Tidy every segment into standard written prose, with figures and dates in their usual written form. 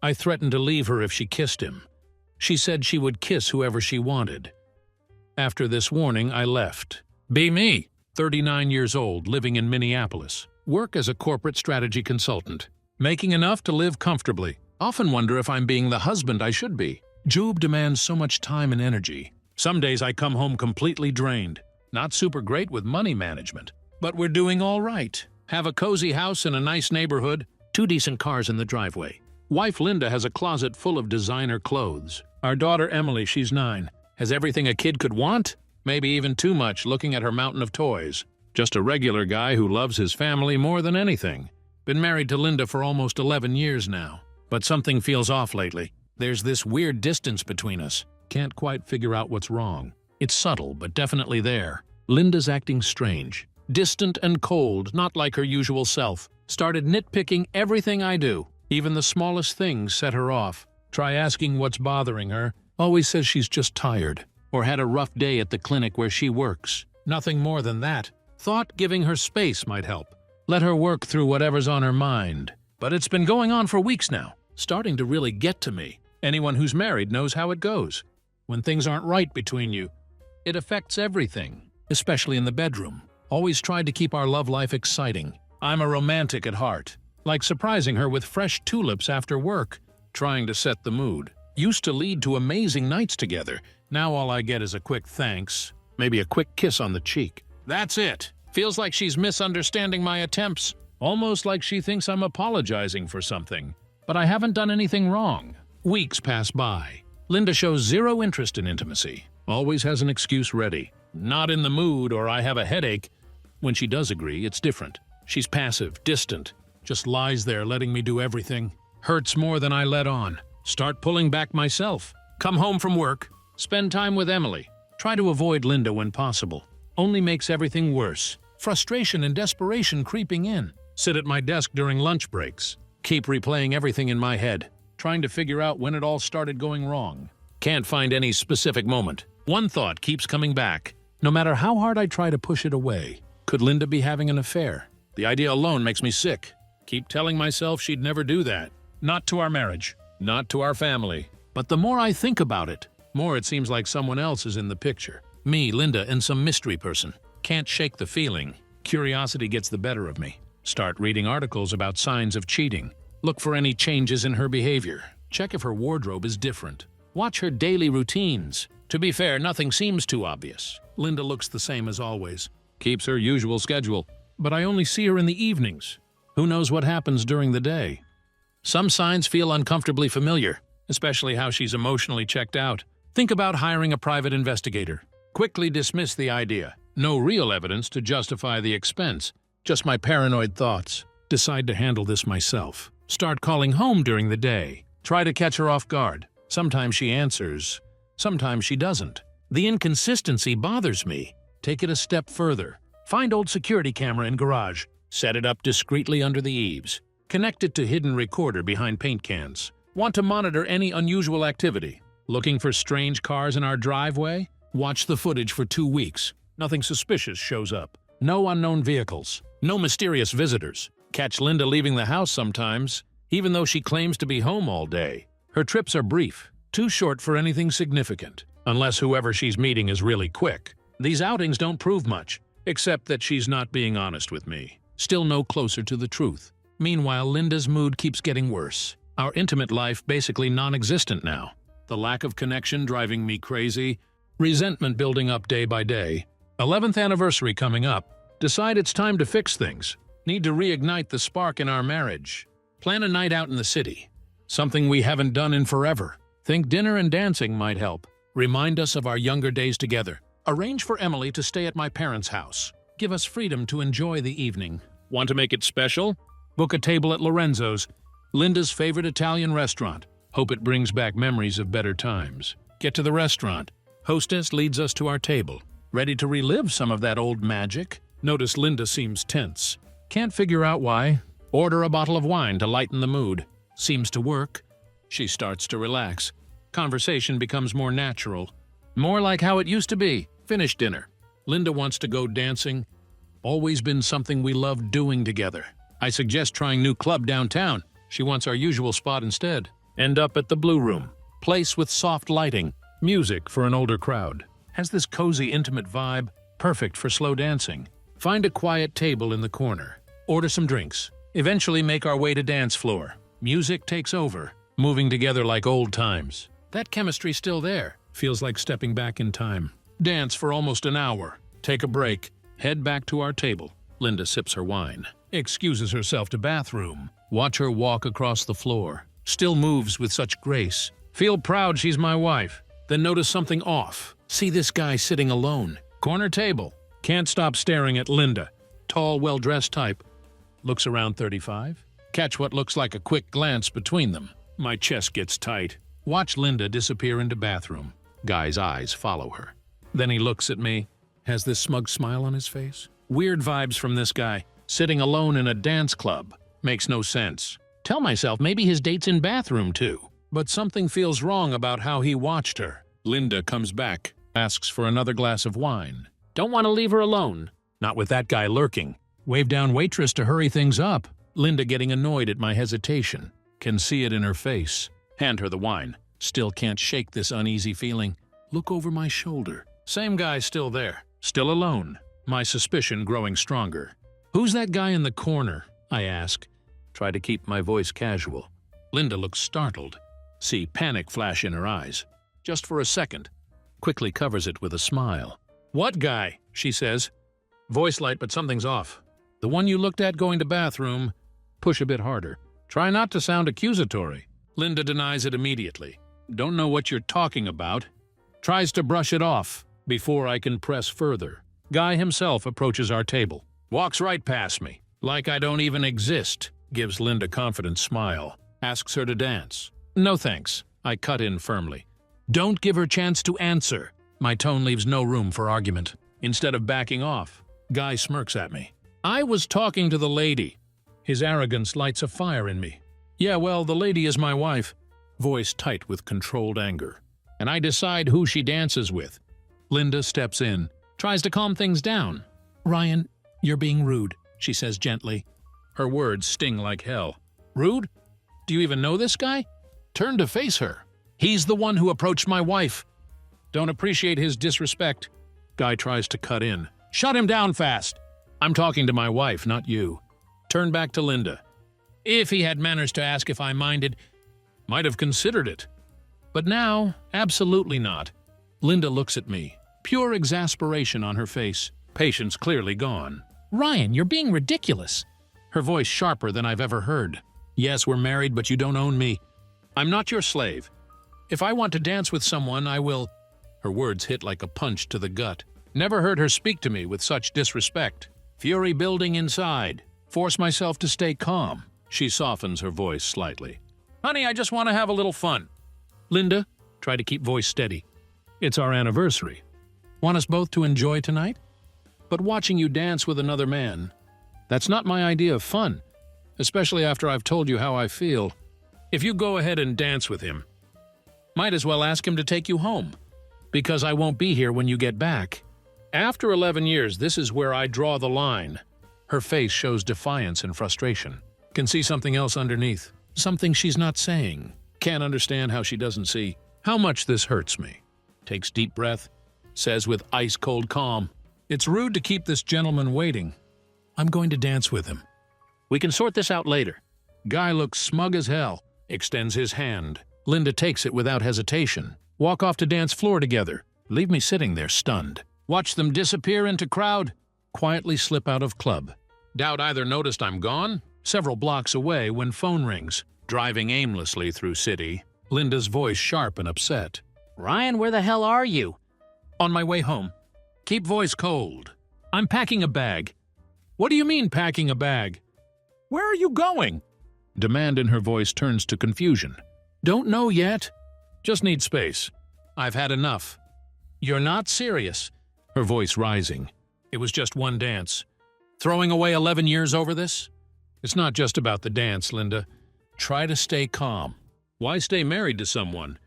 I threatened to leave her if she kissed him. She said she would kiss whoever she wanted. After this warning, I left. Be me, 39 years old, living in Minneapolis. Work as a corporate strategy consultant. Making enough to live comfortably. Often wonder if I'm being the husband I should be. Job demands so much time and energy. Some days I come home completely drained. Not super great with money management. But we're doing all right. Have a cozy house in a nice neighborhood. 2 decent cars in the driveway. Wife Linda has a closet full of designer clothes. Our daughter Emily, she's 9. Has everything a kid could want? Maybe even too much, looking at her mountain of toys. Just a regular guy who loves his family more than anything. Been married to Linda for almost 11 years now. But something feels off lately. There's this weird distance between us. Can't quite figure out what's wrong. It's subtle, but definitely there. Linda's acting strange. Distant and cold, not like her usual self. Started nitpicking everything I do. Even the smallest things set her off. Try asking what's bothering her. Always says she's just tired. Or had a rough day at the clinic where she works. Nothing more than that. Thought giving her space might help. Let her work through whatever's on her mind. But it's been going on for weeks now. Starting to really get to me. Anyone who's married knows how it goes. When things aren't right between you, it affects everything, especially in the bedroom. Always tried to keep our love life exciting. I'm a romantic at heart. Like surprising her with fresh tulips after work. Trying to set the mood. Used to lead to amazing nights together. Now all I get is a quick thanks. Maybe a quick kiss on the cheek. That's it. Feels like she's misunderstanding my attempts. Almost like she thinks I'm apologizing for something. But I haven't done anything wrong. Weeks pass by. Linda shows zero interest in intimacy. Always has an excuse ready. Not in the mood or I have a headache. When she does agree, it's different. She's passive, distant. Just lies there letting me do everything. Hurts more than I let on. Start pulling back myself. Come home from work. Spend time with Emily. Try to avoid Linda when possible. Only makes everything worse. Frustration and desperation creeping in. Sit at my desk during lunch breaks. Keep replaying everything in my head. Trying to figure out when it all started going wrong. Can't find any specific moment. One thought keeps coming back. No matter how hard I try to push it away. Could Linda be having an affair? The idea alone makes me sick. Keep telling myself she'd never do that. Not to our marriage. Not to our family. But the more I think about it, more it seems like someone else is in the picture. Me, Linda, and some mystery person. Can't shake the feeling. Curiosity gets the better of me. Start reading articles about signs of cheating. Look for any changes in her behavior. Check if her wardrobe is different. Watch her daily routines. To be fair, nothing seems too obvious. Linda looks the same as always. Keeps her usual schedule. But I only see her in the evenings. Who knows what happens during the day? Some signs feel uncomfortably familiar, especially how she's emotionally checked out. Think about hiring a private investigator. Quickly dismiss the idea. No real evidence to justify the expense. Just my paranoid thoughts. Decide to handle this myself. Start calling home during the day. Try to catch her off guard. Sometimes she answers. Sometimes she doesn't. The inconsistency bothers me. Take it a step further. Find old security camera in garage. Set it up discreetly under the eaves. Connect it to hidden recorder behind paint cans. Want to monitor any unusual activity? Looking for strange cars in our driveway? Watch the footage for 2 weeks. Nothing suspicious shows up. No unknown vehicles. No mysterious visitors. Catch Linda leaving the house sometimes, even though she claims to be home all day. Her trips are brief, too short for anything significant, unless whoever she's meeting is really quick. These outings don't prove much, except that she's not being honest with me. Still no closer to the truth. Meanwhile, Linda's mood keeps getting worse. Our intimate life basically non-existent now. The lack of connection driving me crazy. Resentment building up day by day. 11th anniversary coming up. Decide it's time to fix things. Need to reignite the spark in our marriage. Plan a night out in the city. Something we haven't done in forever. Think dinner and dancing might help. Remind us of our younger days together. Arrange for Emily to stay at my parents' house. Give us freedom to enjoy the evening. Want to make it special? Book a table at Lorenzo's, Linda's favorite Italian restaurant. Hope it brings back memories of better times. Get to the restaurant. Hostess leads us to our table. Ready to relive some of that old magic? Notice Linda seems tense. Can't figure out why. Order a bottle of wine to lighten the mood. Seems to work. She starts to relax. Conversation becomes more natural. More like how it used to be. Finish dinner. Linda wants to go dancing. Always been something we loved doing together. I suggest trying new club downtown. She wants our usual spot instead. End up at the Blue Room, place with soft lighting, music for an older crowd. Has this cozy, intimate vibe, perfect for slow dancing. Find a quiet table in the corner. Order some drinks. Eventually make our way to dance floor. Music takes over, moving together like old times. That chemistry's still there. Feels like stepping back in time. Dance for almost an hour. Take a break. Head back to our table. Linda sips her wine. Excuses herself to bathroom. Watch her walk across the floor. Still moves with such grace. Feel proud she's my wife. Then notice something off. See this guy sitting alone. Corner table. Can't stop staring at Linda. Tall, well-dressed type. Looks around 35. Catch what looks like a quick glance between them. My chest gets tight. Watch Linda disappear into bathroom. Guy's eyes follow her. Then he looks at me. Has this smug smile on his face. Weird vibes from this guy. Sitting alone in a dance club. Makes no sense. Tell myself maybe his date's in bathroom too. But something feels wrong about how he watched her. Linda comes back. Asks for another glass of wine. Don't want to leave her alone. Not with that guy lurking. Wave down waitress to hurry things up. Linda getting annoyed at my hesitation. Can see it in her face. Hand her the wine. Still can't shake this uneasy feeling. Look over my shoulder. Same guy still there. Still alone. My suspicion growing stronger. Who's that guy in the corner? I ask. Try to keep my voice casual. Linda looks startled. See panic flash in her eyes. Just for a second. Quickly covers it with a smile. What guy? She says. Voice light, but something's off. The one you looked at going to bathroom. Push a bit harder. Try not to sound accusatory. Linda denies it immediately. Don't know what you're talking about. Tries to brush it off before I can press further. Guy himself approaches our table. Walks right past me. Like I don't even exist. Gives Linda confident smile. Asks her to dance. No thanks. I cut in firmly. Don't give her chance to answer. My tone leaves no room for argument. Instead of backing off, Guy smirks at me. I was talking to the lady. His arrogance lights a fire in me. Yeah, well, the lady is my wife. Voice tight with controlled anger. And I decide who she dances with. Linda steps in. Tries to calm things down. Ryan, you're being rude, she says gently. Her words sting like hell. Rude? Do you even know this guy? Turn to face her. He's the one who approached my wife. Don't appreciate his disrespect. Guy tries to cut in. Shut him down fast. I'm talking to my wife, not you. Turn back to Linda. If he had manners to ask if I minded, might have considered it. But now, absolutely not. Linda looks at me. Pure exasperation on her face. Patience clearly gone. Ryan, you're being ridiculous. Her voice sharper than I've ever heard. Yes, we're married, but you don't own me. I'm not your slave. If I want to dance with someone, I will. Her words hit like a punch to the gut. Never heard her speak to me with such disrespect. Fury building inside. Force myself to stay calm. She softens her voice slightly. Honey, I just want to have a little fun. Linda, try to keep voice steady. It's our anniversary. Want us both to enjoy tonight? But watching you dance with another man, that's not my idea of fun, especially after I've told you how I feel. If you go ahead and dance with him, might as well ask him to take you home, because I won't be here when you get back. After 11 years, this is where I draw the line. Her face shows defiance and frustration. Can see something else underneath. Something she's not saying. Can't understand how she doesn't see how much this hurts me. Takes deep breath. Says with ice-cold calm, it's rude to keep this gentleman waiting. I'm going to dance with him. We can sort this out later. Guy looks smug as hell. Extends his hand. Linda takes it without hesitation. Walk off to dance floor together. Leave me sitting there stunned. Watch them disappear into crowd. Quietly slip out of club. Doubt either noticed I'm gone, several blocks away when phone rings. Driving aimlessly through city. Linda's voice sharp and upset. Ryan, where the hell are you? On my way home. Keep voice cold. I'm packing a bag. What do you mean packing a bag? Where are you going? Demand in her voice turns to confusion. Don't know yet. Just need space. I've had enough. You're not serious. Her voice rising. It was just one dance. Throwing away 11 years over this? It's not just about the dance, Linda. Try to stay calm. Why stay married to someone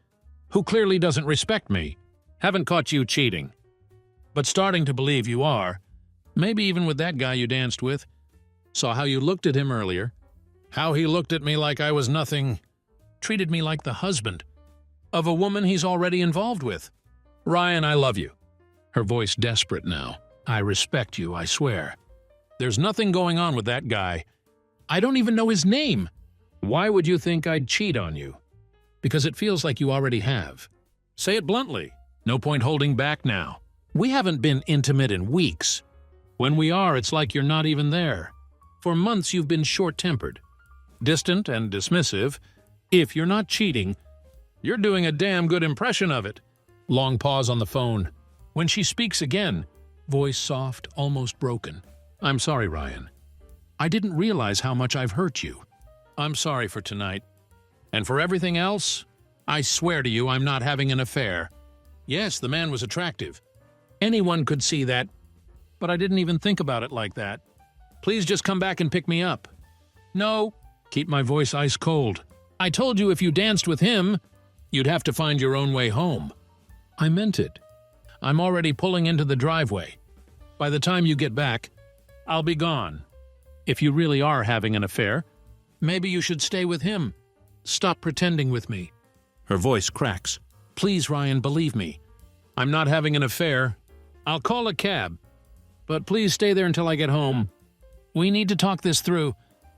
who clearly doesn't respect me? Haven't caught you cheating. But starting to believe you are. Maybe even with that guy you danced with. Saw how you looked at him earlier. How he looked at me like I was nothing. treated me like the husband of a woman he's already involved with. Ryan, I love you. Her voice desperate now. I respect you, I swear. There's nothing going on with that guy. I don't even know his name. Why would you think I'd cheat on you? Because it feels like you already have. Say it bluntly. No point holding back now. We haven't been intimate in weeks. When we are, it's like you're not even there. For months you've been short-tempered, distant and dismissive. If you're not cheating, you're doing a damn good impression of it. Long pause on the phone. When she speaks again, voice soft, almost broken. I'm sorry, Ryan. I didn't realize how much I've hurt you. I'm sorry for tonight. And for everything else, I swear to you I'm not having an affair. Yes, the man was attractive. Anyone could see that, but I didn't even think about it like that. Please just come back and pick me up. No, keep my voice ice cold. I told you if you danced with him, you'd have to find your own way home. I meant it. I'm already pulling into the driveway. By the time you get back, I'll be gone. If you really are having an affair, maybe you should stay with him. Stop pretending with me. Her voice cracks. Please, Ryan, believe me. I'm not having an affair. I'll call a cab. But please stay there until I get home. We need to talk this through.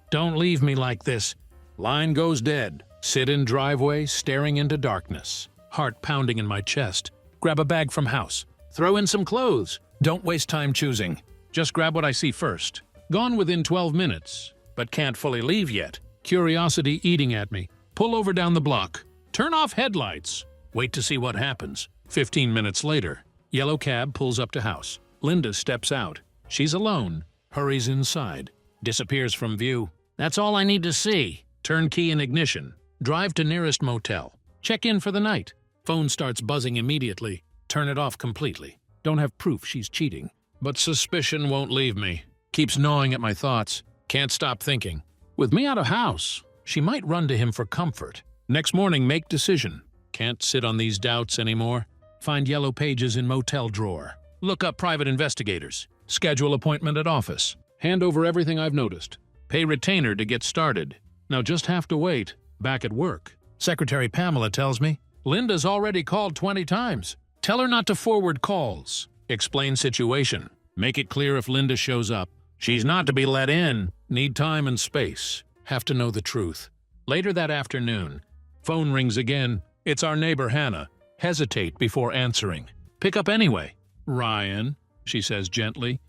Don't leave me like this. Line goes dead. Sit in driveway, staring into darkness. Heart pounding in my chest. Grab a bag from house. Throw in some clothes. Don't waste time choosing. Just grab what I see first. Gone within 12 minutes, but can't fully leave yet. Curiosity eating at me. Pull over down the block. Turn off headlights. Wait to see what happens. 15 minutes later, yellow cab pulls up to house. Linda steps out. She's alone. Hurries inside. Disappears from view. That's all I need to see. Turn key in ignition. Drive to nearest motel. Check in for the night. Phone starts buzzing immediately. Turn it off completely. Don't have proof she's cheating. But suspicion won't leave me. Keeps gnawing at my thoughts. Can't stop thinking. With me out of house, she might run to him for comfort. Next morning, make decision. Can't sit on these doubts anymore. Find yellow pages in motel drawer. Look up private investigators. Schedule appointment at office. Hand over everything I've noticed. Pay retainer to get started. Now just have to wait. Back at work. Secretary Pamela tells me, Linda's already called 20 times. Tell her not to forward calls. Explain situation. Make it clear if Linda shows up. She's not to be let in. Need time and space. Have to know the truth. Later that afternoon, phone rings again. It's our neighbor Hannah. Hesitate before answering. Pick up anyway. Ryan, she says gently.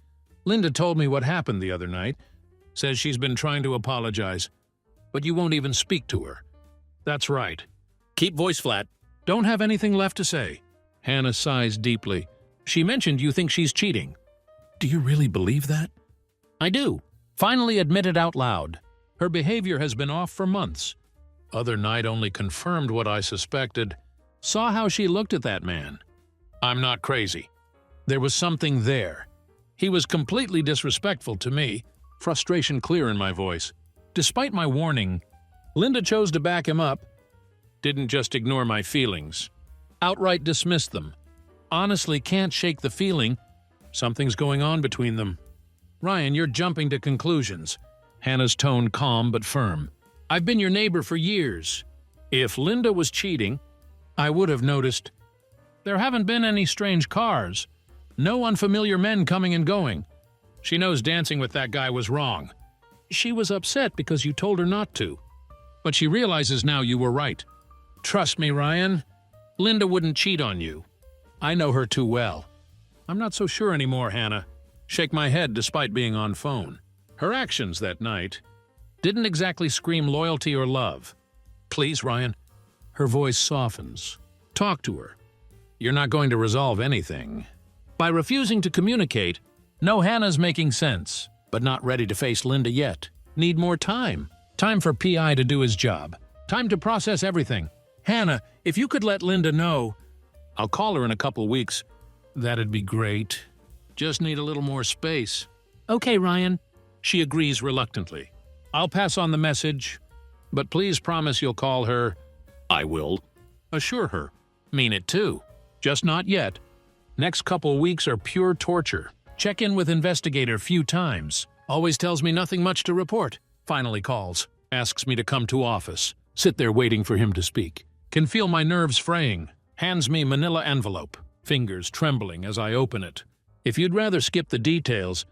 Linda told me what happened the other night. Says she's been trying to apologize. But you won't even speak to her. That's right. Keep voice flat. Don't have anything left to say. Hannah sighs deeply. She mentioned you think she's cheating. Do you really believe that? I do. Finally admitted out loud. Her behavior has been off for months. Other night only confirmed what I suspected. Saw how she looked at that man. I'm not crazy. There was something there. He was completely disrespectful to me, frustration clear in my voice. Despite my warning, Linda chose to back him up. Didn't just ignore my feelings. Outright dismissed them. Honestly can't shake the feeling. Something's going on between them. Ryan, you're jumping to conclusions. Hannah's tone calm but firm. I've been your neighbor for years. If Linda was cheating, I would have noticed. There haven't been any strange cars. No unfamiliar men coming and going. She knows dancing with that guy was wrong. She was upset because you told her not to. But she realizes now you were right. Trust me, Ryan. Linda wouldn't cheat on you. I know her too well. I'm not so sure anymore, Hannah. Shake my head despite being on phone. Her actions that night didn't exactly scream loyalty or love. Please, Ryan. Her voice softens. Talk to her. You're not going to resolve anything. By refusing to communicate, no, Hannah's making sense, but not ready to face Linda yet. Need more time. Time for PI to do his job. Time to process everything. Hannah, if you could let Linda know, I'll call her in a couple weeks. That'd be great. Just need a little more space. Okay, Ryan. She agrees reluctantly. I'll pass on the message, but please promise you'll call her. I will. Assure her. Mean it too. Just not yet. Next couple weeks are pure torture. Check in with investigator few times. Always tells me nothing much to report. Finally calls. Asks me to come to office. Sit there waiting for him to speak. Can feel my nerves fraying. Hands me manila envelope, fingers trembling as I open it. If you'd rather skip the details,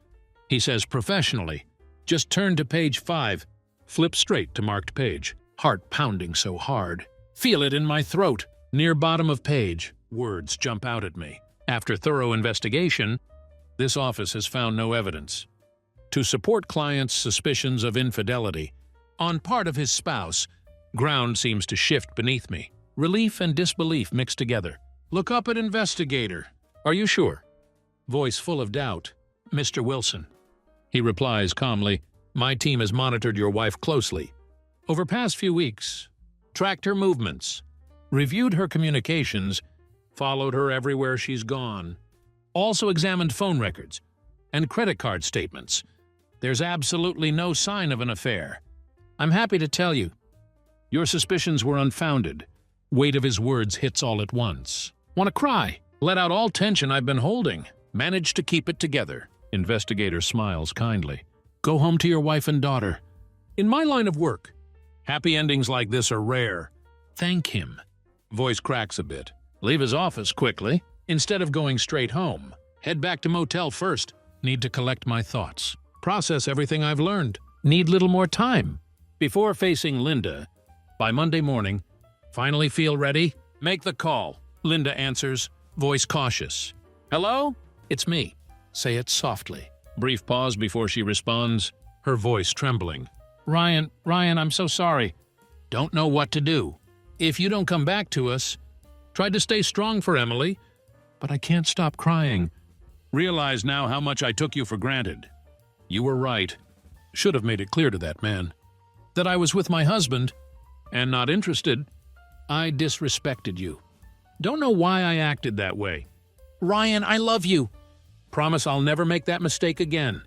he says professionally. Just turn to page 5. Flip straight to marked page. Heart pounding so hard. Feel it in my throat. Near bottom of page. Words jump out at me. After thorough investigation, this office has found no evidence. To support client's suspicions of infidelity on part of his spouse, ground seems to shift beneath me. Relief and disbelief mixed together. Look up at investigator. Are you sure? Voice full of doubt. Mr. Wilson. He replies calmly, my team has monitored your wife closely. Over past few weeks, tracked her movements, reviewed her communications, followed her everywhere she's gone. Also examined phone records and credit card statements. There's absolutely no sign of an affair. I'm happy to tell you, your suspicions were unfounded. Weight of his words hits all at once. Want to cry? Let out all tension I've been holding. Managed to keep it together. Investigator smiles kindly. Go home to your wife and daughter. In my line of work, happy endings like this are rare. Thank him. Voice cracks a bit. Leave his office quickly. Instead of going straight home, head back to motel first. Need to collect my thoughts. Process everything I've learned. Need little more time. Before facing Linda, by Monday morning, finally feel ready? Make the call. Linda answers, voice cautious. Hello? It's me. Say it softly. Brief pause before she responds, her voice trembling. Ryan, I'm so sorry. Don't know what to do. If you don't come back to us, tried to stay strong for Emily, but I can't stop crying. Realize now how much I took you for granted. You were right. Should have made it clear to that man. That I was with my husband, and not interested. I disrespected you. Don't know why I acted that way. Ryan, I love you. Promise I'll never make that mistake again.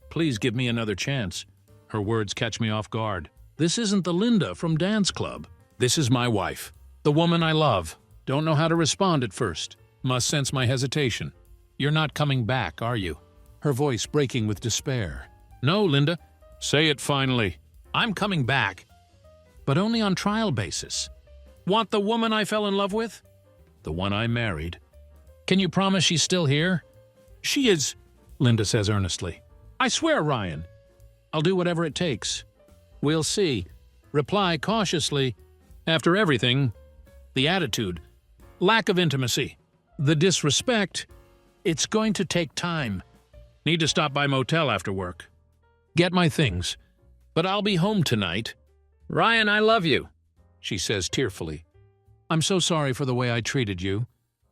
Please give me another chance. Her words catch me off guard. This isn't the Linda from dance club. This is my wife. The woman I love. Don't know how to respond at first. Must sense my hesitation. You're not coming back, are you? Her voice breaking with despair. No, Linda. Say it finally. I'm coming back. But only on trial basis. Want the woman I fell in love with? The one I married. Can you promise she's still here? She is, Linda says earnestly. I swear, Ryan. I'll do whatever it takes. We'll see. Reply cautiously. After everything, the attitude, lack of intimacy, the disrespect, it's going to take time. Need to stop by motel after work. Get my things. But I'll be home tonight. Ryan, I love you, she says tearfully. I'm so sorry for the way I treated you.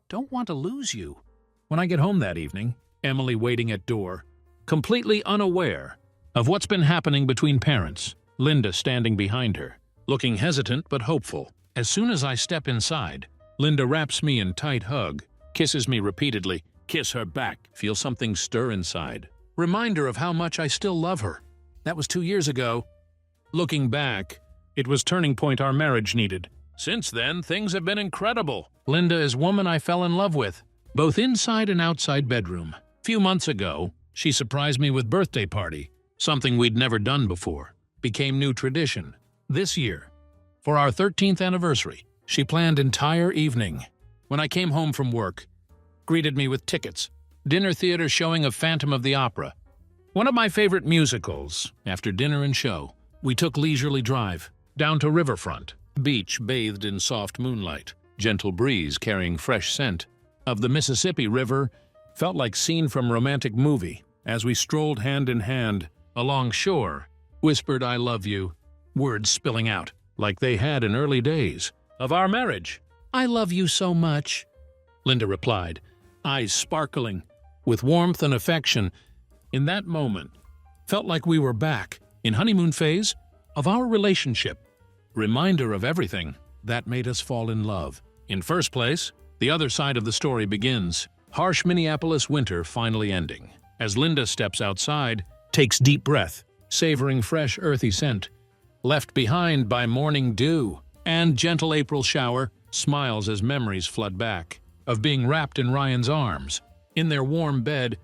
Don't want to lose you. When I get home that evening, Emily waiting at door, completely unaware of what's been happening between parents, Linda standing behind her, looking hesitant but hopeful. As soon as I step inside, Linda wraps me in tight hug, kisses me repeatedly, kiss her back, feel something stir inside. Reminder of how much I still love her. That was 2 years ago. Looking back, it was turning point our marriage needed. Since then, things have been incredible. Linda is woman I fell in love with, both inside and outside bedroom. Few months ago, she surprised me with birthday party, something we'd never done before. Became new tradition. This year, for our 13th anniversary, she planned entire evening. When I came home from work, greeted me with tickets, dinner theater showing of Phantom of the Opera, one of my favorite musicals. After dinner and show, we took leisurely drive down to riverfront, beach bathed in soft moonlight, gentle breeze carrying fresh scent of the Mississippi River, felt like scene from romantic movie as we strolled hand in hand along shore, whispered I love you, words spilling out like they had in early days of our marriage. I love you so much, Linda replied, eyes sparkling with warmth and affection. In that moment, felt like we were back in honeymoon phase of our relationship. Reminder of everything that made us fall in love. In first place, the other side of the story begins. Harsh Minneapolis winter finally ending. As Linda steps outside, takes deep breath, savoring fresh earthy scent, left behind by morning dew and gentle April shower, smiles as memories flood back of being wrapped in Ryan's arms, in their warm bed,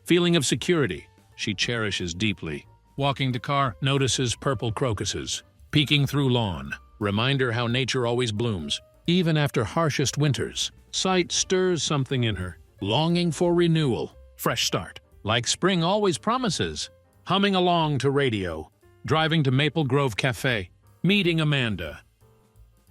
feeling of security she cherishes deeply. Walking to car, notices purple crocuses, peeking through lawn. Reminder how nature always blooms, even after harshest winters. Sight stirs something in her, longing for renewal, fresh start, like spring always promises. Humming along to radio, driving to Maple Grove Cafe, meeting Amanda.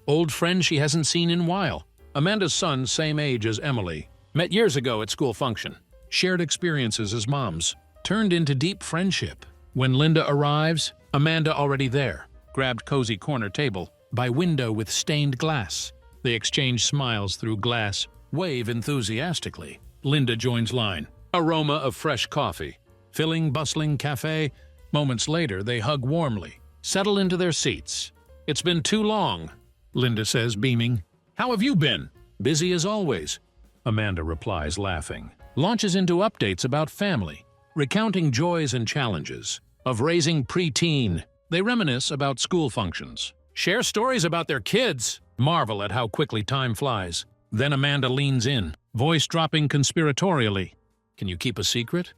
Old friend she hasn't seen in a while. Amanda's son, same age as Emily. Met years ago at school function. Shared experiences as moms. Turned into deep friendship. When Linda arrives, Amanda already there. Grabbed cozy corner table, by window with stained glass. They exchange smiles through glass, wave enthusiastically. Linda joins line. Aroma of fresh coffee. Filling, bustling cafe. Moments later, they hug warmly. Settle into their seats. It's been too long, Linda says, beaming. How have you been? Busy as always, Amanda replies, laughing. Launches into updates about family, recounting joys and challenges of raising preteen. They reminisce about school functions. Share stories about their kids. Marvel at how quickly time flies. Then Amanda leans in, voice dropping conspiratorially. Can you keep a secret?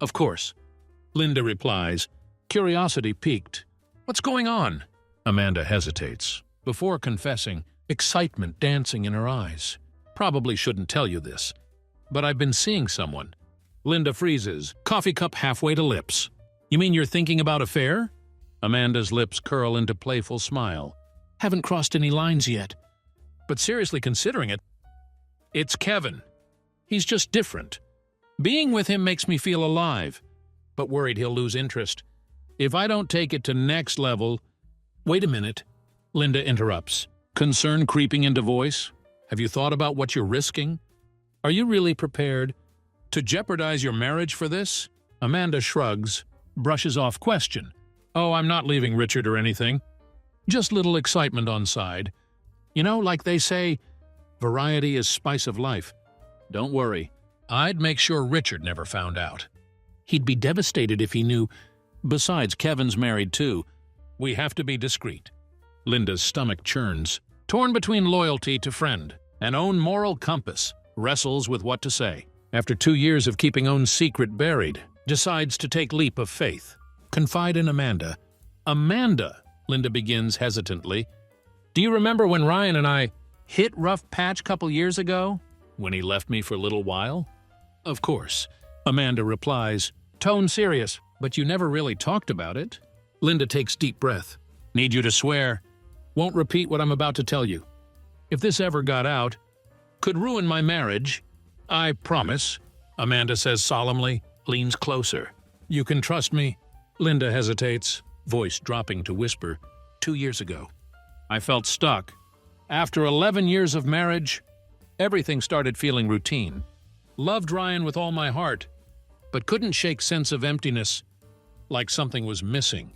Of course. Linda replies, curiosity piqued. What's going on? Amanda hesitates, before confessing, excitement dancing in her eyes. Probably shouldn't tell you this, but I've been seeing someone. Linda freezes, coffee cup halfway to lips. You mean you're thinking about affair? Amanda's lips curl into playful smile. Haven't crossed any lines yet, but seriously considering it. It's Kevin. He's just different. Being with him makes me feel alive, but worried he'll lose interest. If I don't take it to next level... Wait a minute, Linda interrupts. Concern creeping into voice. Have you thought about what you're risking? Are you really prepared to jeopardize your marriage for this? Amanda shrugs, brushes off question. Oh, I'm not leaving Richard or anything. Just little excitement on side. You know, like they say, variety is spice of life. Don't worry. I'd make sure Richard never found out. He'd be devastated if he knew. Besides, Kevin's married too. We have to be discreet. Linda's stomach churns. Torn between loyalty to friend and own moral compass, wrestles with what to say. After 2 years of keeping own secret buried, decides to take leap of faith. Confide in Amanda. Amanda, Linda begins hesitantly. Do you remember when Ryan and I hit rough patch couple years ago? When he left me for a little while? Of course. Amanda replies, tone serious, but you never really talked about it. Linda takes deep breath. Need you to swear. Won't repeat what I'm about to tell you. If this ever got out, could ruin my marriage. I promise, Amanda says solemnly, leans closer. You can trust me. Linda hesitates, voice dropping to whisper. 2 years ago, I felt stuck. After 11 years of marriage, everything started feeling routine. Loved Ryan with all my heart, but couldn't shake sense of emptiness, like something was missing.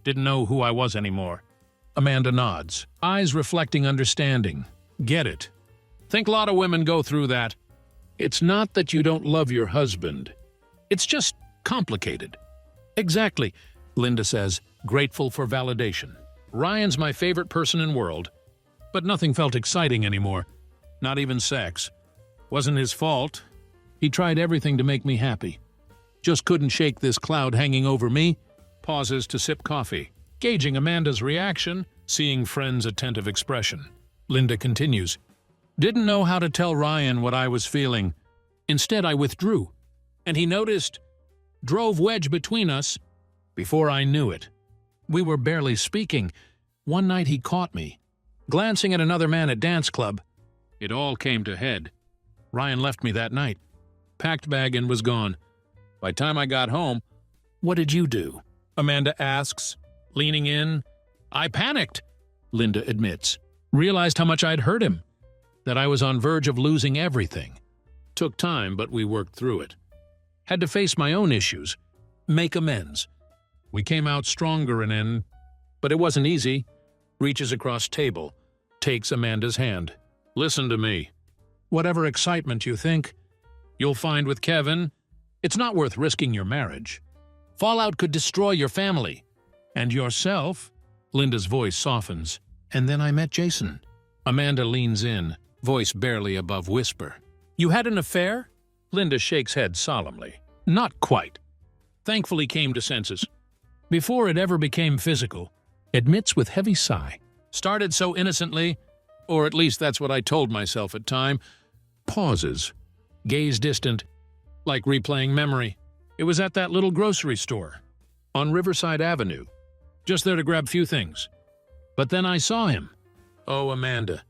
Didn't know who I was anymore. Amanda nods, eyes reflecting understanding. Get it. Think a lot of women go through that. It's not that you don't love your husband. It's just complicated. Exactly, Linda says, grateful for validation. Ryan's my favorite person in the world, but nothing felt exciting anymore. Not even sex. Wasn't his fault. He tried everything to make me happy. Just couldn't shake this cloud hanging over me. Pauses to sip coffee. Gauging Amanda's reaction, seeing friend's attentive expression. Linda continues. Didn't know how to tell Ryan what I was feeling. Instead, I withdrew. And he noticed. Drove wedge between us. Before I knew it. We were barely speaking. One night he caught me, glancing at another man at dance club. It all came to head. Ryan left me that night. Packed bag and was gone. By the time I got home, what did you do? Amanda asks, leaning in. I panicked, Linda admits. Realized how much I'd hurt him. That I was on verge of losing everything. Took time, but we worked through it. Had to face my own issues. Make amends. We came out stronger but it wasn't easy. Reaches across table. Takes Amanda's hand. Listen to me. Whatever excitement you think, you'll find with Kevin, it's not worth risking your marriage. Fallout could destroy your family. And yourself. Linda's voice softens. And then I met Jason. Amanda leans in, voice barely above whisper. You had an affair? Linda shakes head solemnly. Not quite. Thankfully came to senses. Before it ever became physical, admits with heavy sigh. Started so innocently, or at least that's what I told myself at time. Pauses. Gaze distant, like replaying memory. It was at that little grocery store, on Riverside Avenue. Just there to grab few things. But then I saw him. Oh, Amanda.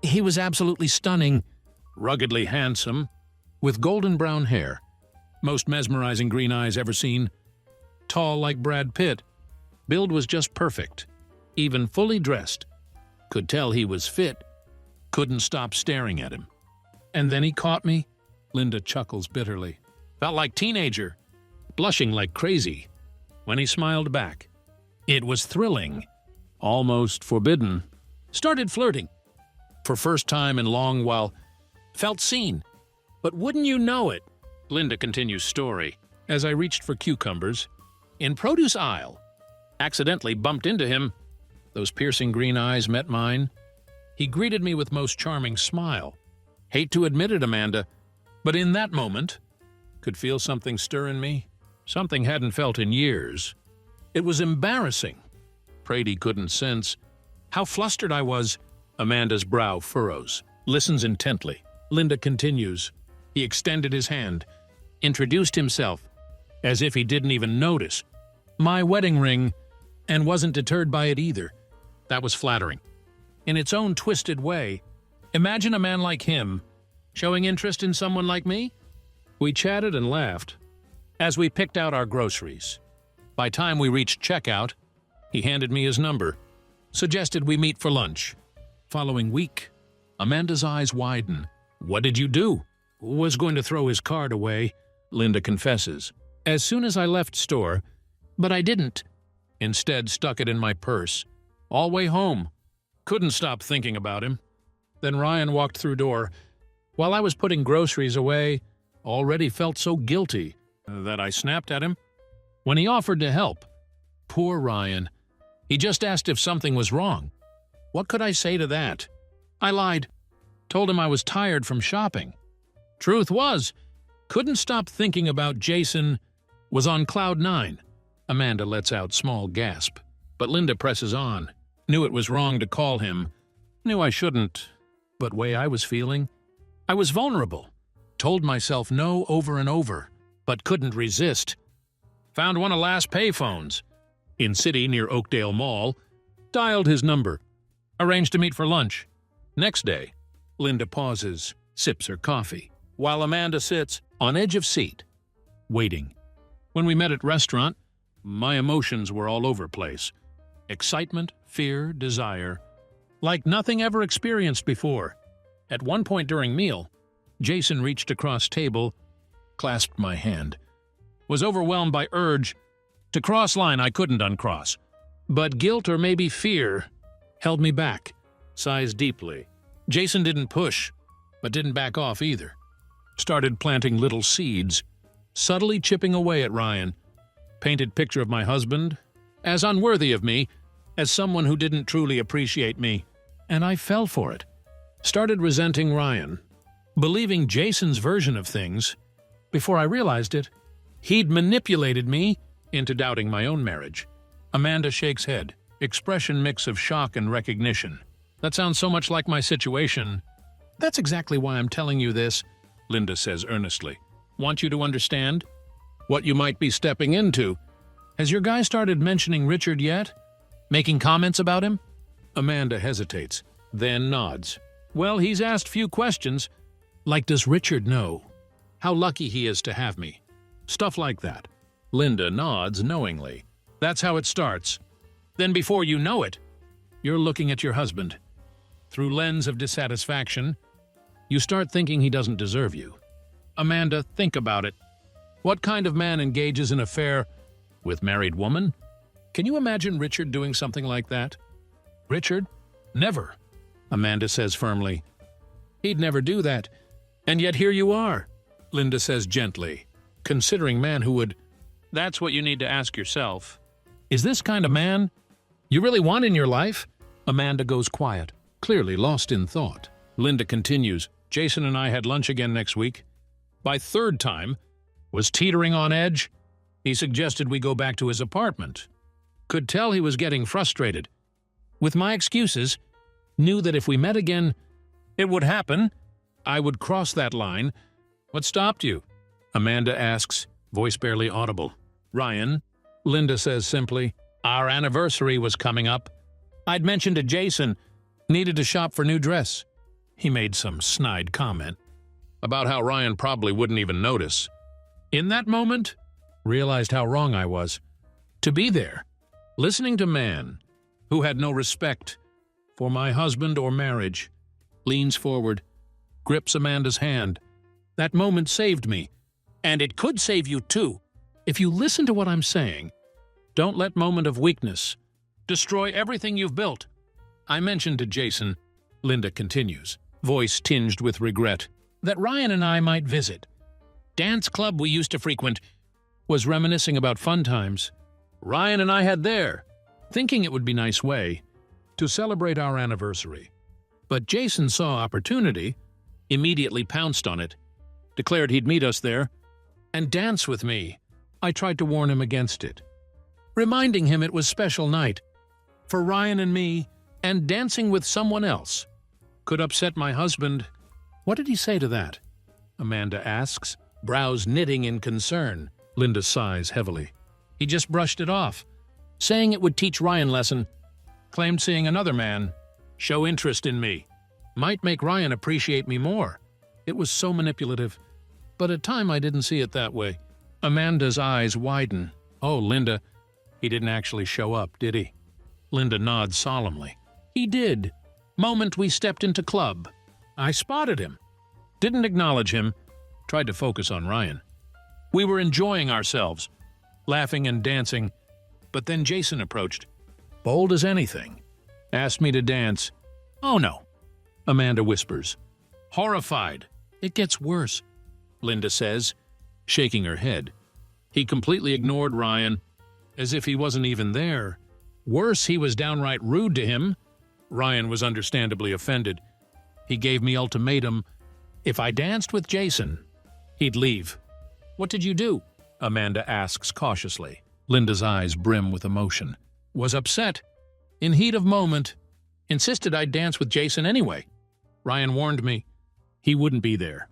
He was absolutely stunning. Ruggedly handsome, with golden brown hair. Most mesmerizing green eyes ever seen. Tall like Brad Pitt. Build was just perfect. Even fully dressed. Could tell he was fit. Couldn't stop staring at him. And then he caught me. Linda chuckles bitterly. Felt like teenager. Blushing like crazy. When he smiled back. It was thrilling. Almost forbidden. Started flirting. For first time in long while. Felt seen. But wouldn't you know it? Linda continues story. As I reached for cucumbers. In produce aisle. Accidentally bumped into him. Those piercing green eyes met mine. He greeted me with most charming smile. Hate to admit it, Amanda, but in that moment, could feel something stir in me. Something hadn't felt in years. It was embarrassing. Prayed he couldn't sense. How flustered I was. Amanda's brow furrows. Listens intently. Linda continues. He extended his hand. Introduced himself. As if he didn't even notice. My wedding ring. And wasn't deterred by it either. That was flattering. In its own twisted way. Imagine a man like him showing interest in someone like me? We chatted and laughed as we picked out our groceries. By time we reached checkout, he handed me his number, suggested we meet for lunch. Following week, Amanda's eyes widen. What did you do? Was going to throw his card away, Linda confesses. As soon as I left store, but I didn't. Instead, stuck it in my purse. All way home. Couldn't stop thinking about him. Then Ryan walked through door. While I was putting groceries away, already felt so guilty that I snapped at him. When he offered to help. Poor Ryan. He just asked if something was wrong. What could I say to that? I lied. Told him I was tired from shopping. Truth was, couldn't stop thinking about Jason. Was on cloud 9. Amanda lets out small gasp. But Linda presses on. Knew it was wrong to call him. Knew I shouldn't. But way I was feeling, I was vulnerable. Told myself no over and over, but couldn't resist. Found one of last payphones. In city near Oakdale Mall. Dialed his number. Arranged to meet for lunch. Next day, Linda pauses, sips her coffee, while Amanda sits on edge of seat, waiting. When we met at restaurant, my emotions were all over place. Excitement, fear, desire. Like nothing ever experienced before. At one point during meal, Jason reached across table, clasped my hand. Was overwhelmed by urge to cross line I couldn't uncross. But guilt or maybe fear held me back. Sighs deeply. Jason didn't push, but didn't back off either. Started planting little seeds, subtly chipping away at Ryan. Painted picture of my husband as unworthy of me, as someone who didn't truly appreciate me. And I fell for it. Started resenting Ryan, believing Jason's version of things. Before I realized it, he'd manipulated me into doubting my own marriage. Amanda shakes head, expression mix of shock and recognition. That sounds so much like my situation. That's exactly why I'm telling you this, Linda says earnestly. Want you to understand what you might be stepping into. Has your guy started mentioning Richard yet? Making comments about him? Amanda hesitates, then nods. Well, he's asked few questions, like does Richard know? How lucky he is to have me. Stuff like that. Linda nods knowingly. That's how it starts. Then before you know it, you're looking at your husband. Through lens of dissatisfaction, you start thinking he doesn't deserve you. Amanda, think about it. What kind of man engages in an affair with married woman? Can you imagine Richard doing something like that? Richard? Never, Amanda says firmly. He'd never do that. And yet here you are, Linda says gently, considering man who would. That's what you need to ask yourself. Is this kind of man you really want in your life? Amanda goes quiet, clearly lost in thought. Linda continues, Jason and I had lunch again next week. By third time, was teetering on edge. He suggested we go back to his apartment. Could tell he was getting frustrated. with my excuses, knew that if we met again, it would happen. I would cross that line. What stopped you? Amanda asks, voice barely audible. Ryan, Linda says simply, our anniversary was coming up. I'd mentioned to Jason, needed to shop for new dress. He made some snide comment about how Ryan probably wouldn't even notice. In that moment, realized how wrong I was. To be there, listening to a man who had no respect for my husband or marriage, leans forward, grips Amanda's hand. That moment saved me, and it could save you too. If you listen to what I'm saying, don't let moment of weakness destroy everything you've built. I mentioned to Jason, Linda continues, voice tinged with regret, that Ryan and I might visit. Dance club we used to frequent, was reminiscing about fun times Ryan and I had there, thinking it would be a nice way to celebrate our anniversary. But Jason saw opportunity, immediately pounced on it, declared he'd meet us there, and dance with me. I tried to warn him against it, reminding him it was a special night for Ryan and me, and dancing with someone else could upset my husband. What did he say to that? Amanda asks, brows knitting in concern. Linda sighs heavily. He just brushed it off, saying it would teach Ryan lesson. Claimed seeing another man show interest in me might make Ryan appreciate me more. It was so manipulative, but at time I didn't see it that way. Amanda's eyes widen. Oh, Linda, he didn't actually show up, did he? Linda nods solemnly. He did. Moment we stepped into club. I spotted him. Didn't acknowledge him. Tried to focus on Ryan. We were enjoying ourselves, laughing and dancing, but then Jason approached, bold as anything, asked me to dance. Oh no, Amanda whispers. Horrified. It gets worse, Linda says, shaking her head. He completely ignored Ryan, as if he wasn't even there. Worse, he was downright rude to him. Ryan was understandably offended. He gave me ultimatum. If I danced with Jason, he'd leave. What did you do? Amanda asks cautiously. Linda's eyes brim with emotion. Was upset. In heat of moment. Insisted I'd dance with Jason anyway. Ryan warned me he wouldn't be there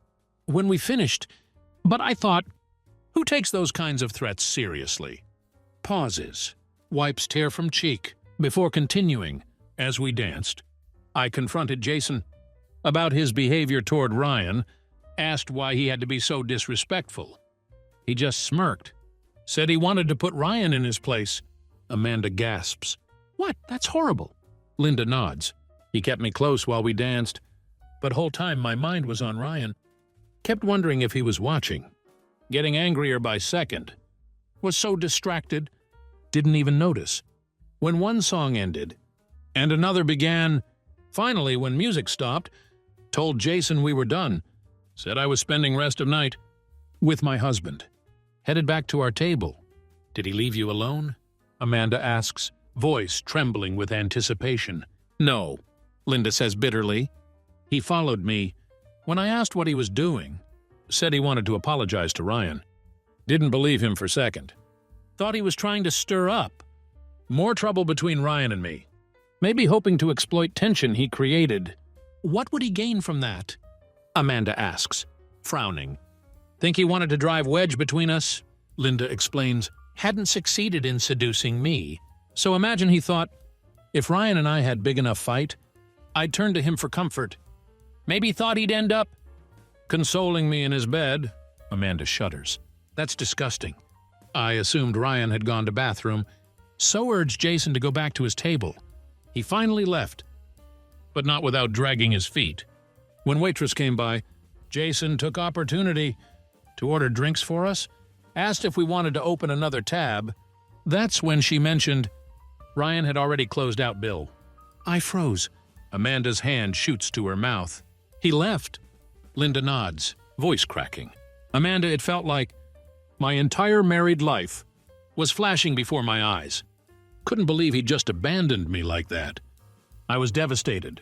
when we finished, but I thought, who takes those kinds of threats seriously? Pauses, wipes tear from cheek, before continuing. As we danced, I confronted Jason about his behavior toward Ryan, asked why he had to be so disrespectful. He just smirked, said he wanted to put Ryan in his place. Amanda gasps. What? That's horrible. Linda nods. He kept me close while we danced, but whole time my mind was on Ryan. Kept wondering if he was watching. Getting angrier by second. Was so distracted, didn't even notice. When one song ended, and another began, finally when music stopped, told Jason we were done. Said I was spending rest of night with my husband. Headed back to our table. Did he leave you alone? Amanda asks, voice trembling with anticipation. No, Linda says bitterly. He followed me. When I asked what he was doing, said he wanted to apologize to Ryan. Didn't believe him for a second. Thought he was trying to stir up more trouble between Ryan and me. Maybe hoping to exploit tension he created. What would he gain from that? Amanda asks, frowning. Think he wanted to drive wedge between us? Linda explains. Hadn't succeeded in seducing me. So imagine he thought, if Ryan and I had big enough fight, I'd turn to him for comfort. Maybe thought he'd end up consoling me in his bed. Amanda shudders. That's disgusting. I assumed Ryan had gone to bathroom, so urged Jason to go back to his table. He finally left, but not without dragging his feet. When waitress came by, Jason took opportunity to order drinks for us, asked if we wanted to open another tab. That's when she mentioned Ryan had already closed out bill. I froze. Amanda's hand shoots to her mouth. He left. Linda nods, voice cracking. Amanda, it felt like my entire married life was flashing before my eyes. Couldn't believe he'd just abandoned me like that. I was devastated.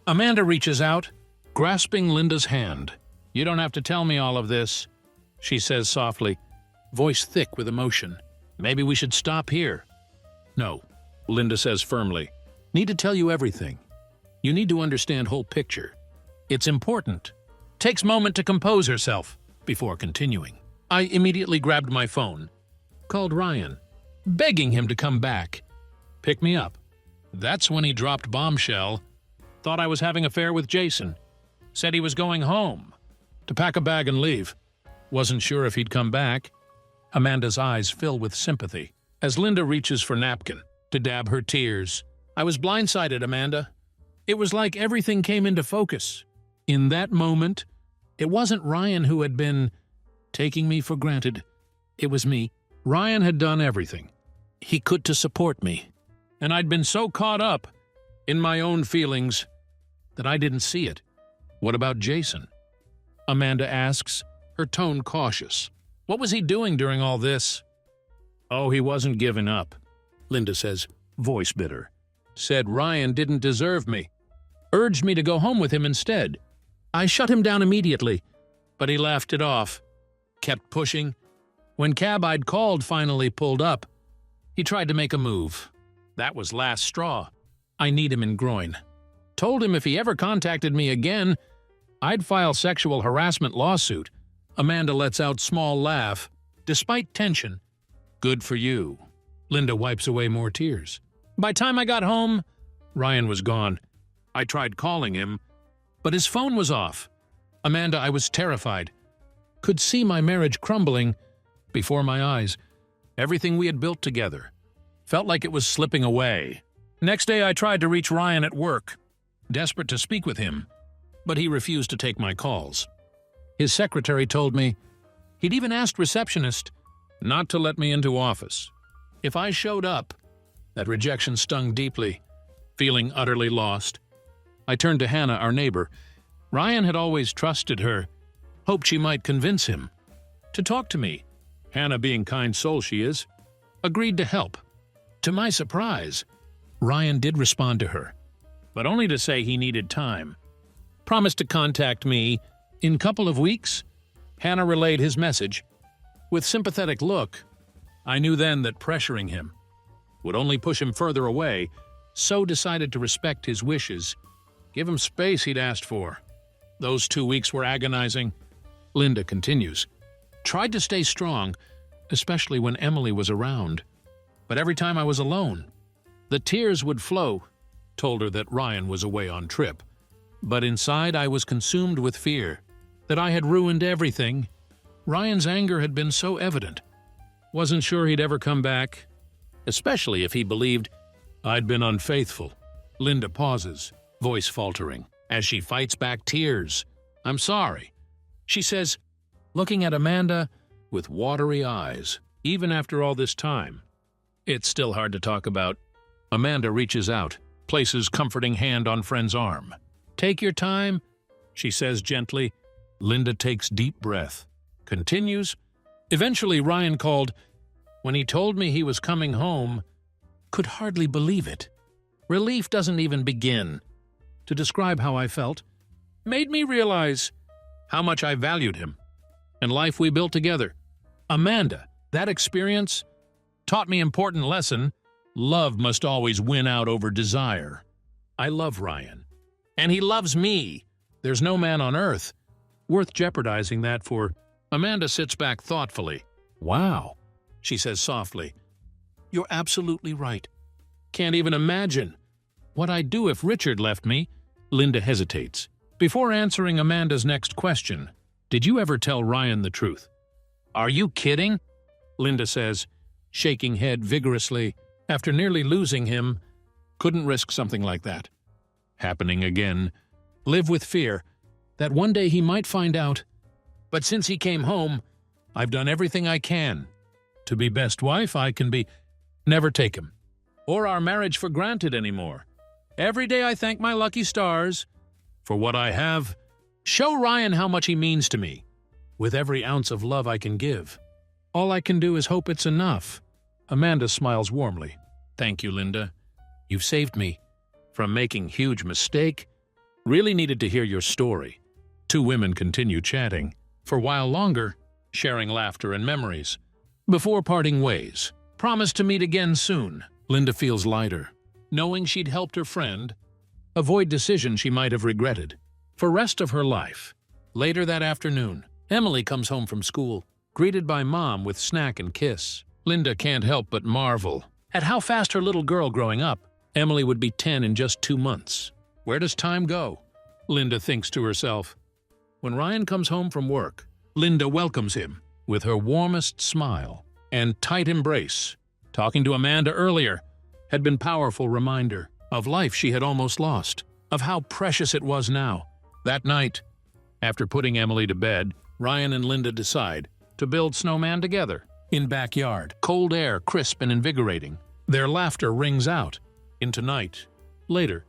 Amanda reaches out, grasping Linda's hand. You don't have to tell me all of this, she says softly, voice thick with emotion. Maybe we should stop here. No, Linda says firmly. Need to tell you everything. You need to understand whole picture. It's important. Takes moment to compose herself before continuing. I immediately grabbed my phone, called Ryan, begging him to come back, pick me up. That's when he dropped bombshell. Thought I was having an affair with Jason. Said he was going home to pack a bag and leave. Wasn't sure if he'd come back. Amanda's eyes fill with sympathy as Linda reaches for napkin to dab her tears. I was blindsided, Amanda. It was like everything came into focus. In that moment, it wasn't Ryan who had been taking me for granted. It was me. Ryan had done everything he could to support me, and I'd been so caught up in my own feelings that I didn't see it. What about Jason? Amanda asks, her tone cautious. What was he doing during all this? Oh, he wasn't giving up, Linda says, voice bitter. Said Ryan didn't deserve me. Urged me to go home with him instead. I shut him down immediately, but he laughed it off. Kept pushing. When cab I'd called finally pulled up, he tried to make a move. That was last straw. I need him in groin. Told him if he ever contacted me again, I'd file sexual harassment lawsuit. Amanda lets out small laugh, despite tension. Good for you. Linda wipes away more tears. By time I got home, Ryan was gone. I tried calling him, but his phone was off. Amanda, I was terrified. Could see my marriage crumbling before my eyes. Everything we had built together. Felt like it was slipping away. Next day I tried to reach Ryan at work, desperate to speak with him, but he refused to take my calls. His secretary told me he'd even asked receptionist not to let me into office. If I showed up, that rejection stung deeply. Feeling utterly lost, I turned to Hannah, our neighbor. Ryan had always trusted her, hoped she might convince him to talk to me. Hannah, being kind soul she is, agreed to help. To my surprise, Ryan did respond to her, but only to say he needed time. Promised to contact me in a couple of weeks. Hannah relayed his message. With sympathetic look, I knew then that pressuring him would only push him further away, so decided to respect his wishes, give him space he'd asked for. Those 2 weeks were agonizing. Linda continues. Tried to stay strong, especially when Emily was around. But every time I was alone, the tears would flow. Told her that Ryan was away on trip. But inside I was consumed with fear that I had ruined everything. Ryan's anger had been so evident. Wasn't sure he'd ever come back, especially if he believed I'd been unfaithful. Linda pauses, voice faltering, as she fights back tears. I'm sorry, she says, looking at Amanda with watery eyes. Even after all this time, it's still hard to talk about. Amanda reaches out, places comforting hand on friend's arm. Take your time, she says gently. Linda takes deep breath, continues. Eventually Ryan called. When he told me he was coming home, could hardly believe it. Relief doesn't even begin to describe how I felt. Made me realize how much I valued him and life we built together. Amanda, that experience taught me an important lesson. Love must always win out over desire. I love Ryan, and he loves me. There's no man on earth worth jeopardizing that for. Amanda sits back thoughtfully. Wow, she says softly. You're absolutely right. Can't even imagine what I'd do if Richard left me. Linda hesitates. Before answering Amanda's next question, did you ever tell Ryan the truth? Are you kidding? Linda says, shaking head vigorously. After nearly losing him, couldn't risk something like that happening again. Live with fear that one day he might find out. But since he came home, I've done everything I can to be best wife I can be. Never take him or our marriage for granted anymore. Every day I thank my lucky stars for what I have. Show Ryan how much he means to me with every ounce of love I can give. All I can do is hope it's enough. Amanda smiles warmly. Thank you, Linda. You've saved me from making huge mistake. Really needed to hear your story. Two women continue chatting for a while longer, sharing laughter and memories. Before parting ways, promise to meet again soon. Linda feels lighter, knowing she'd helped her friend avoid decisions she might have regretted for rest of her life. Later that afternoon, Emily comes home from school, greeted by Mom with snack and kiss. Linda can't help but marvel at how fast her little girl growing up. Emily would be 10 in just 2 months. Where does time go? Linda thinks to herself. When Ryan comes home from work, Linda welcomes him with her warmest smile and tight embrace. Talking to Amanda earlier had been a powerful reminder of life she had almost lost, of how precious it was now. That night, after putting Emily to bed, Ryan and Linda decide to build snowman together. In backyard, cold air crisp and invigorating. Their laughter rings out into night. Later,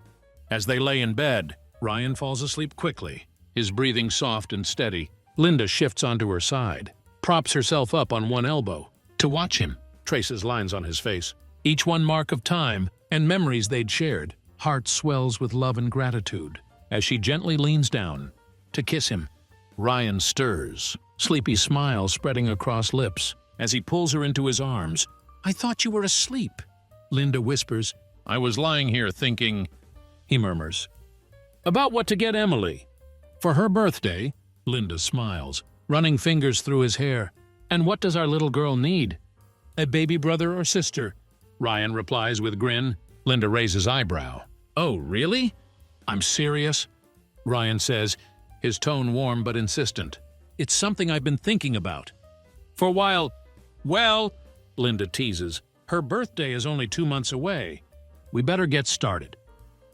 as they lay in bed, Ryan falls asleep quickly, his breathing soft and steady. Linda shifts onto her side, props herself up on one elbow to watch him, traces lines on his face, each one mark of time and memories they'd shared. Heart swells with love and gratitude as she gently leans down to kiss him. Ryan stirs, sleepy smile spreading across lips as he pulls her into his arms. "I thought you were asleep," Linda whispers. "I was lying here thinking," he murmurs, "about what to get Emily for her birthday." Linda smiles, running fingers through his hair. "And what does our little girl need? A baby brother or sister?" Ryan replies with grin. Linda raises eyebrow. "Oh, really?" "I'm serious," Ryan says, his tone warm but insistent. "It's something I've been thinking about for a while." "Well," Linda teases, "her birthday is only 2 months away. We better get started."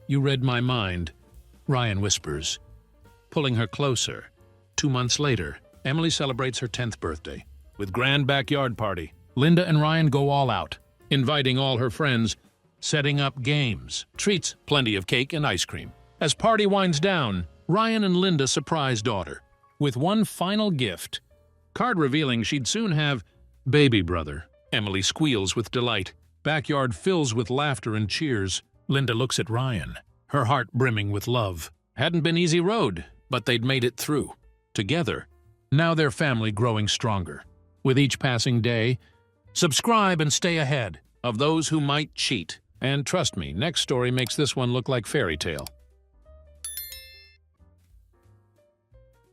"You read my mind," Ryan whispers, pulling her closer. 2 months later, Emily celebrates her 10th birthday with grand backyard party. Linda and Ryan go all out, inviting all her friends, setting up games, treats, plenty of cake and ice cream. As party winds down, Ryan and Linda surprise daughter with one final gift, card revealing she'd soon have baby brother. Emily squeals with delight. Backyard fills with laughter and cheers. Linda looks at Ryan, her heart brimming with love. Hadn't been easy road, but they'd made it through. Together, now their family growing stronger. With each passing day, subscribe and stay ahead of those who might cheat. And trust me, next story makes this one look like fairy tale.